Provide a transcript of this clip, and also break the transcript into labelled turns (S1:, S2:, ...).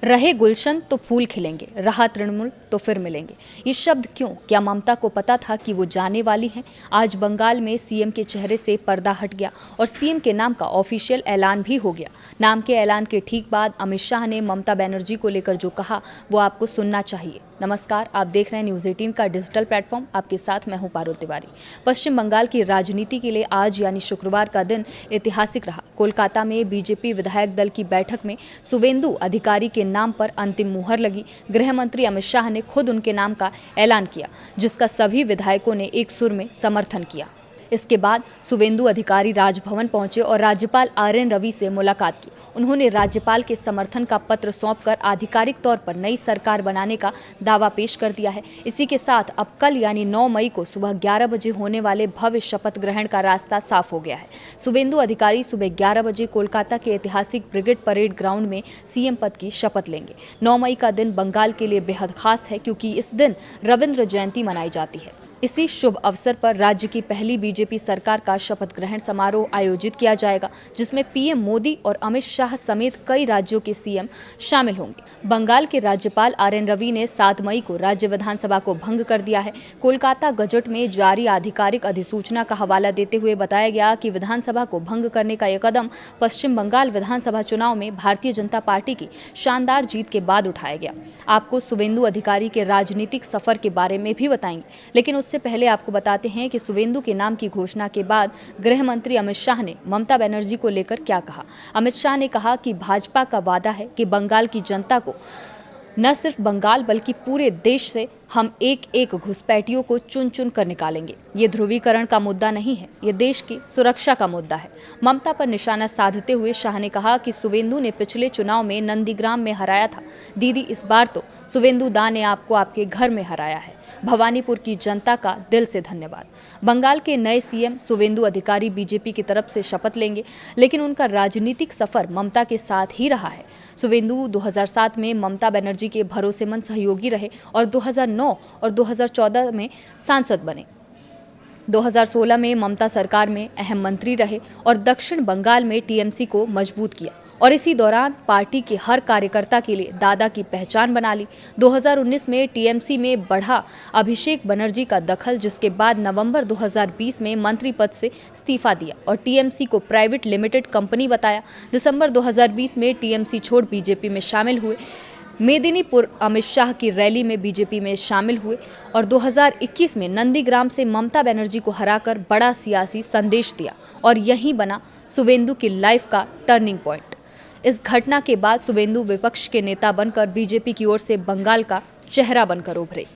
S1: रहे गुलशन तो फूल खिलेंगे, रहा तृणमूल तो फिर मिलेंगे। ये शब्द क्यों? क्या ममता को पता था कि वो जाने वाली हैं? आज बंगाल में सीएम के चेहरे से पर्दा हट गया और सीएम के नाम का ऑफिशियल ऐलान भी हो गया। नाम के ऐलान के ठीक बाद अमित शाह ने ममता बनर्जी को लेकर जो कहा वो आपको सुनना चाहिए। नमस्कार, आप देख रहे हैं न्यूज़ 18 का डिजिटल प्लेटफॉर्म। आपके साथ मैं हूं पारुल तिवारी। पश्चिम बंगाल की राजनीति के लिए आज यानी शुक्रवार का दिन ऐतिहासिक रहा। कोलकाता में बीजेपी विधायक दल की बैठक में शुवेंदु अधिकारी के नाम पर अंतिम मुहर लगी। गृह मंत्री अमित शाह ने खुद उनके नाम का ऐलान किया, जिसका सभी विधायकों ने एक सुर में समर्थन किया। इसके बाद शुवेंदु अधिकारी राजभवन पहुंचे और राज्यपाल आरएन रवि से मुलाकात की। उन्होंने राज्यपाल के समर्थन का पत्र सौंपकर आधिकारिक तौर पर नई सरकार बनाने का दावा पेश कर दिया है। इसी के साथ अब कल यानी 9 मई को सुबह 11 बजे होने वाले भव्य शपथ ग्रहण का रास्ता साफ हो गया है। शुवेंदु अधिकारी सुबह 11 बजे कोलकाता के ऐतिहासिक ब्रिगेड परेड ग्राउंड में सीएम पद की शपथ लेंगे। 9 मई का दिन बंगाल के लिए बेहद खास है, क्योंकि इस दिन रविंद्र जयंती मनाई जाती है। इसी शुभ अवसर पर राज्य की पहली बीजेपी सरकार का शपथ ग्रहण समारोह आयोजित किया जाएगा, जिसमें पीएम मोदी और अमित शाह समेत कई राज्यों के सीएम शामिल होंगे। बंगाल के राज्यपाल आरएन रवि ने 7 मई को राज्य विधानसभा को भंग कर दिया है। कोलकाता गजट में जारी आधिकारिक अधिसूचना का हवाला देते हुए बताया गया कि विधानसभा को भंग करने का यह कदम पश्चिम बंगाल विधानसभा चुनाव में भारतीय जनता पार्टी की शानदार जीत के बाद उठाया गया। आपको शुवेंदु अधिकारी के राजनीतिक सफर के बारे में भी बताएंगे, लेकिन उससे पहले आपको बताते हैं कि शुवेंदु के नाम की घोषणा के बाद गृह मंत्री अमित शाह ने ममता बनर्जी को लेकर क्या कहा। अमित शाह ने कहा कि भाजपा का वादा है कि बंगाल की जनता को न सिर्फ बंगाल बल्कि पूरे देश से हम एक एक घुसपैठियों को चुन चुन कर निकालेंगे। ये ध्रुवीकरण का मुद्दा नहीं है, ये देश की सुरक्षा का मुद्दा है। ममता पर निशाना साधते हुए शाह ने कहा कि शुवेंदु ने पिछले चुनाव में नंदीग्राम में हराया था। दीदी, इस बार तो शुवेंदु दा ने आपको आपके घर में हराया है। भवानीपुर की जनता का दिल से धन्यवाद। बंगाल के नए सीएम शुवेंदु अधिकारी बीजेपी की तरफ से शपथ लेंगे, लेकिन उनका राजनीतिक सफर ममता के साथ ही रहा है। शुवेंदु 2007 में ममता बनर्जी के भरोसेमंद सहयोगी रहे और 2009 और 2014 में सांसद बने। 2016 में ममता सरकार में अहम मंत्री रहे और दक्षिण बंगाल में टीएमसी को मजबूत किया और इसी दौरान पार्टी के हर कार्यकर्ता के लिए दादा की पहचान बना ली। 2019 में टीएमसी में बढ़ा अभिषेक बनर्जी का दखल, जिसके बाद नवंबर 2020 में मंत्री पद से इस्तीफा दिया और टीएमसी को प्राइवेट लिमिटेड कंपनी बताया। दिसंबर 2020 में टीएमसी छोड़ बीजेपी में शामिल हुए। मेदिनीपुर अमित शाह की रैली में बीजेपी में शामिल हुए और 2021 में नंदीग्राम से ममता बनर्जी को हराकर बड़ा सियासी संदेश दिया और यही बना शुवेंदु की लाइफ का टर्निंग पॉइंट। इस घटना के बाद शुवेंदु विपक्ष के नेता बनकर बीजेपी की ओर से बंगाल का चेहरा बनकर उभरे।